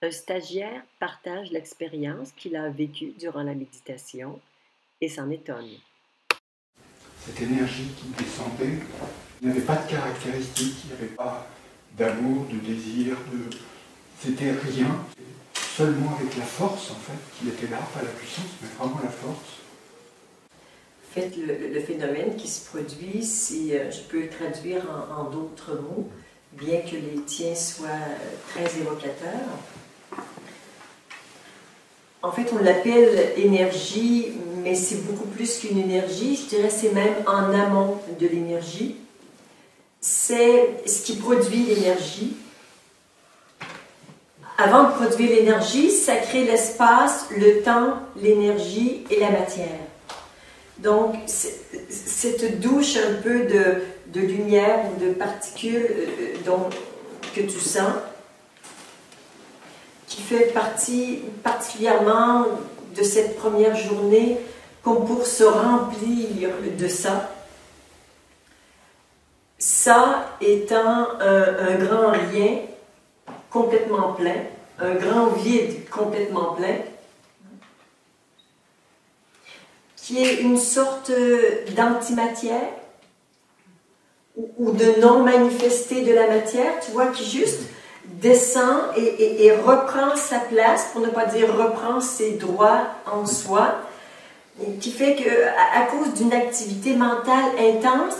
Un stagiaire partage l'expérience qu'il a vécue durant la méditation et s'en étonne. Cette énergie qui descendait, il n'y avait pas de caractéristiques, il n'y avait pas d'amour, de désir, c'était rien. Seulement avec la force, en fait, qu'il était là, pas la puissance, mais vraiment la force. En fait, le phénomène qui se produit, si je peux le traduire en d'autres mots, bien que les tiens soient très évocateurs. En fait, on l'appelle énergie, mais c'est beaucoup plus qu'une énergie. Je dirais c'est même en amont de l'énergie. C'est ce qui produit l'énergie. Avant de produire l'énergie, ça crée l'espace, le temps, l'énergie et la matière. Donc, cette douche un peu de lumière ou de particules que tu sens, qui fait partie particulièrement de cette première journée, comme pour se remplir de ça. Ça étant un grand rien complètement plein, un grand vide complètement plein, qui est une sorte d'antimatière ou de non-manifesté de la matière, tu vois, qui juste descend et reprend sa place, pour ne pas dire reprend ses droits en soi, et qui fait qu'à cause d'une activité mentale intense,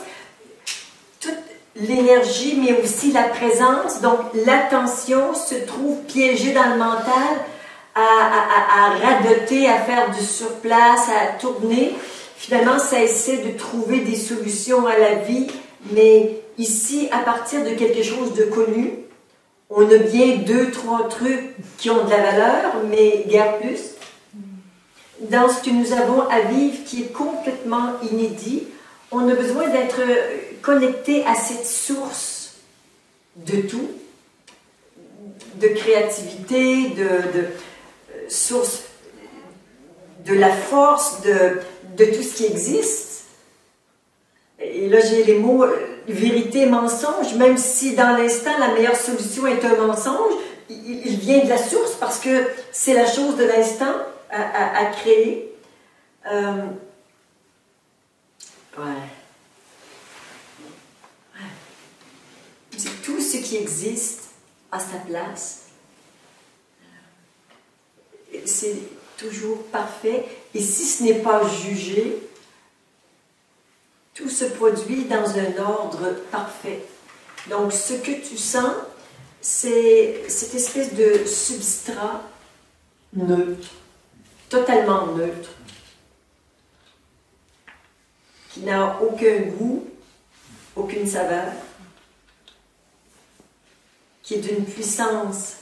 toute l'énergie, mais aussi la présence, donc l'attention se trouve piégée dans le mental, à radoter, à faire du surplace, à tourner. Finalement, ça essaie de trouver des solutions à la vie, mais ici, à partir de quelque chose de connu, on a bien 2-3 trucs qui ont de la valeur, mais guère plus. Dans ce que nous avons à vivre, qui est complètement inédit, on a besoin d'être connecté à cette source de tout, de créativité, source de la force, de tout ce qui existe. Et là, j'ai les mots vérité, mensonge, même si dans l'instant, la meilleure solution est un mensonge, il vient de la source parce que c'est la chose de l'instant à créer. C'est tout ce qui existe à sa place. C'est toujours parfait. Et si ce n'est pas jugé, tout se produit dans un ordre parfait. Donc, ce que tu sens, c'est cette espèce de substrat neutre, totalement neutre, qui n'a aucun goût, aucune saveur, qui est d'une puissance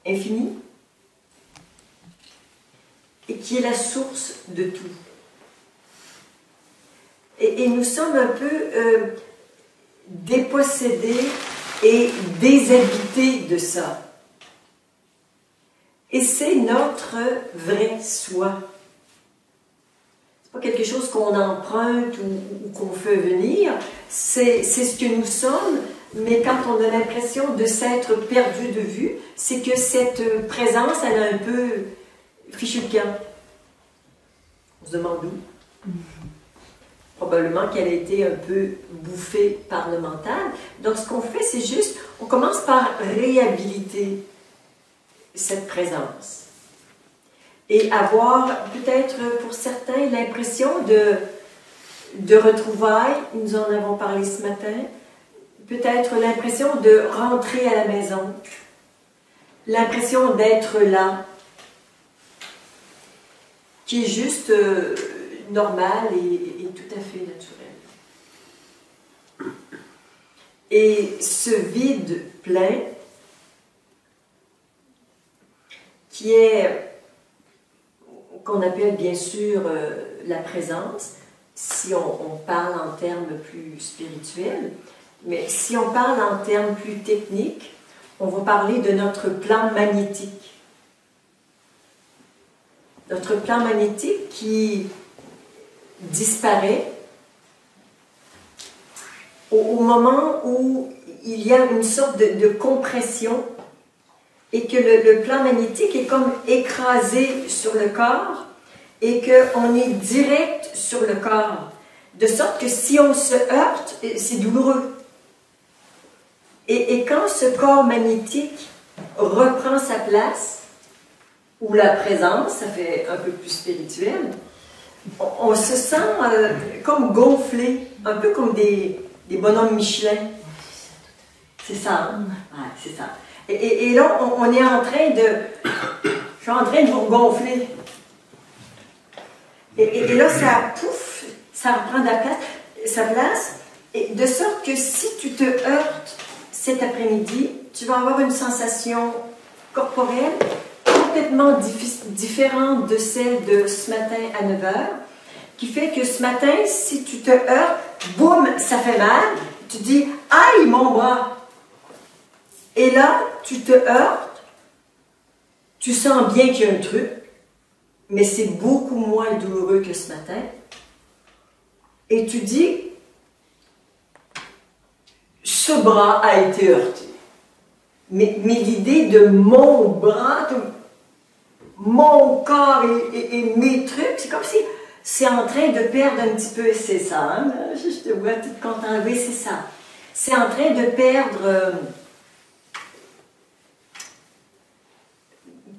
infinie et qui est la source de tout. Et nous sommes un peu dépossédés et déshabités de ça. Et c'est notre vrai soi. C'est pas quelque chose qu'on emprunte ou qu'on fait venir, c'est ce que nous sommes, mais quand on a l'impression de s'être perdu de vue, c'est que cette présence, elle a un peu fichu le camp. On se demande où. Probablement qu'elle a été un peu bouffée par le mental. Donc, ce qu'on fait, c'est juste, on commence par réhabiliter cette présence. Et avoir, peut-être pour certains, l'impression de retrouvailles. Nous en avons parlé ce matin. Peut-être l'impression de rentrer à la maison. L'impression d'être là. Qui est juste normal et tout à fait naturel. Et ce vide plein, qui est, qu'on appelle bien sûr la présence, si on parle en termes plus spirituels, mais si on parle en termes plus techniques, on va parler de notre plan magnétique. Notre plan magnétique qui disparaît au moment où il y a une sorte de compression et que le plan magnétique est comme écrasé sur le corps et qu'on est direct sur le corps. De sorte que si on se heurte, c'est douloureux. Et quand ce corps magnétique reprend sa place, ou la présence, ça fait un peu plus spirituel, on se sent comme gonflé, un peu comme des bonhommes Michelin. C'est ça, hein? Ouais, c'est ça. Et là, on est en train de... Je suis en train de vous gonfler. Et là, ça pouf, ça reprend sa place, et de sorte que si tu te heurtes cet après-midi, tu vas avoir une sensation corporelle complètement différente de celle de ce matin à 9 h, qui fait que ce matin, si tu te heurtes, boum, ça fait mal, tu dis « Aïe, mon bras !» Et là, tu te heurtes, tu sens bien qu'il y a un truc, mais c'est beaucoup moins douloureux que ce matin. Et tu dis, ce bras a été heurté. Mais l'idée de mon bras, de mon corps et mes trucs, c'est comme si c'est en train de perdre un petit peu, c'est ça, hein? Je te vois toute contente, oui, c'est ça. C'est en train de perdre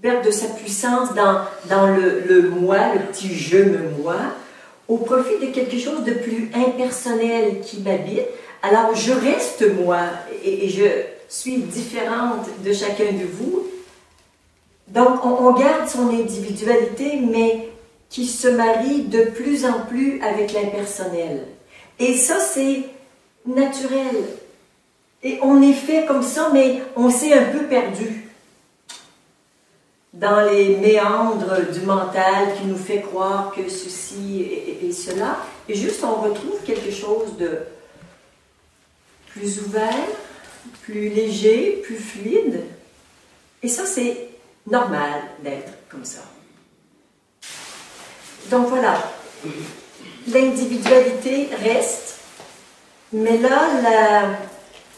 de sa puissance dans le moi, le petit je me moi, au profit de quelque chose de plus impersonnel qui m'habite. Alors je reste moi et je suis différente de chacun de vous. Donc on garde son individualité, mais qui se marie de plus en plus avec l'impersonnel. Et ça, c'est naturel. Et on est fait comme ça, mais on s'est un peu perdu dans les méandres du mental qui nous fait croire que ceci et cela. Et juste, on retrouve quelque chose de plus ouvert, plus léger, plus fluide. Et ça, c'est normal d'être comme ça. Donc voilà, l'individualité reste, mais là,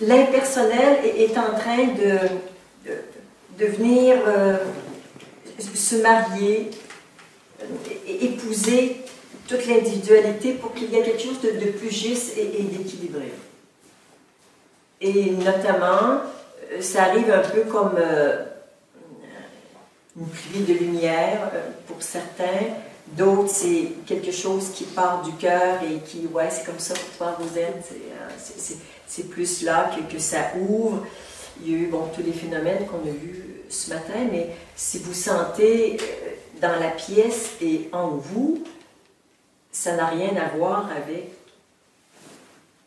l'impersonnel est en train de venir se marier, épouser toute l'individualité pour qu'il y ait quelque chose de plus juste et d'équilibré. Et notamment, ça arrive un peu comme une pluie de lumière pour certains. D'autres, c'est quelque chose qui part du cœur et qui, ouais, c'est comme ça pour toi, Rosette. C'est plus là que ça ouvre. Il y a eu, bon, tous les phénomènes qu'on a vus ce matin, mais si vous sentez dans la pièce et en vous, ça n'a rien à voir avec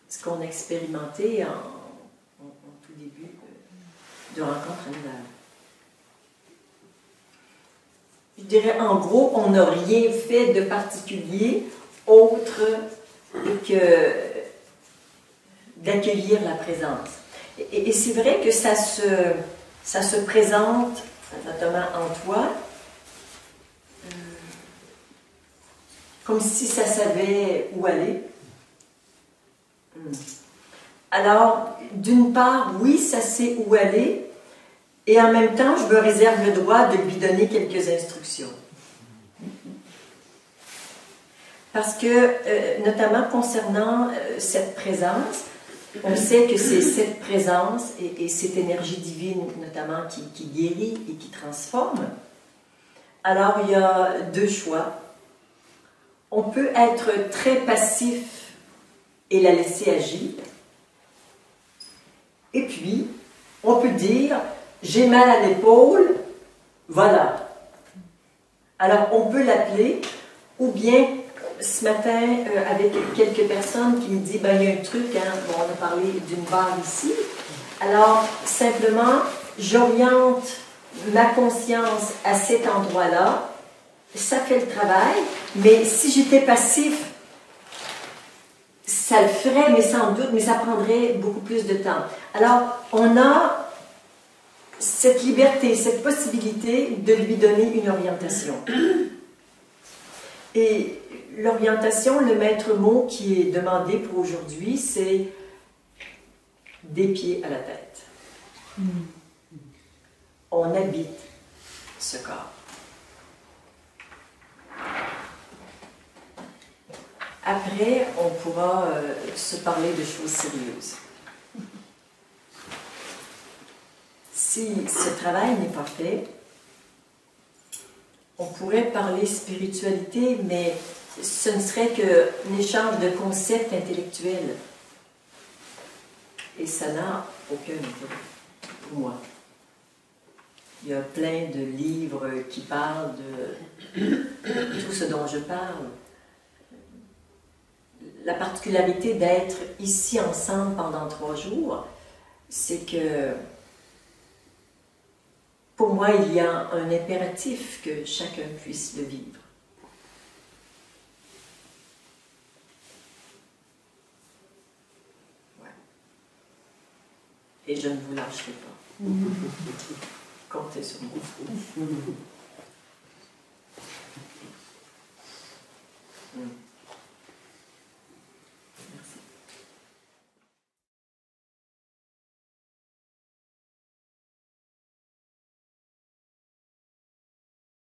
ce qu'on a expérimenté en tout début de rencontre annuelle. Je dirais, en gros, on n'a rien fait de particulier autre que d'accueillir la présence. Et c'est vrai que ça se présente, notamment en toi, comme si ça savait où aller. Alors, d'une part, oui, ça sait où aller, et en même temps, je me réserve le droit de lui donner quelques instructions. Parce que, notamment concernant cette présence, on sait que c'est cette présence et cette énergie divine, notamment, qui guérit et qui transforme. Alors, il y a deux choix. On peut être très passif et la laisser agir. Et puis, on peut dire, j'ai mal à l'épaule, voilà. Alors, on peut l'appeler, ou bien, ce matin, avec quelques personnes qui me disent, ben, il y a un truc, hein, bon, on a parlé d'une barre ici. Alors, simplement, j'oriente ma conscience à cet endroit-là, ça fait le travail, mais si j'étais passif, ça le ferait, mais sans doute, mais ça prendrait beaucoup plus de temps. Alors, on a cette liberté, cette possibilité de lui donner une orientation. Et l'orientation, le maître mot qui est demandé pour aujourd'hui, c'est des pieds à la tête. on habite ce corps. Après, on pourra se parler de choses sérieuses. Si ce travail n'est pas fait, on pourrait parler spiritualité, mais ce ne serait qu'un échange de concepts intellectuels. Et ça n'a aucun intérêt pour moi. Il y a plein de livres qui parlent de tout ce dont je parle. La particularité d'être ici ensemble pendant 3 jours, c'est que pour moi, il y a un impératif que chacun puisse le vivre. Ouais. Et je ne vous lâcherai pas. Comptez sur moi.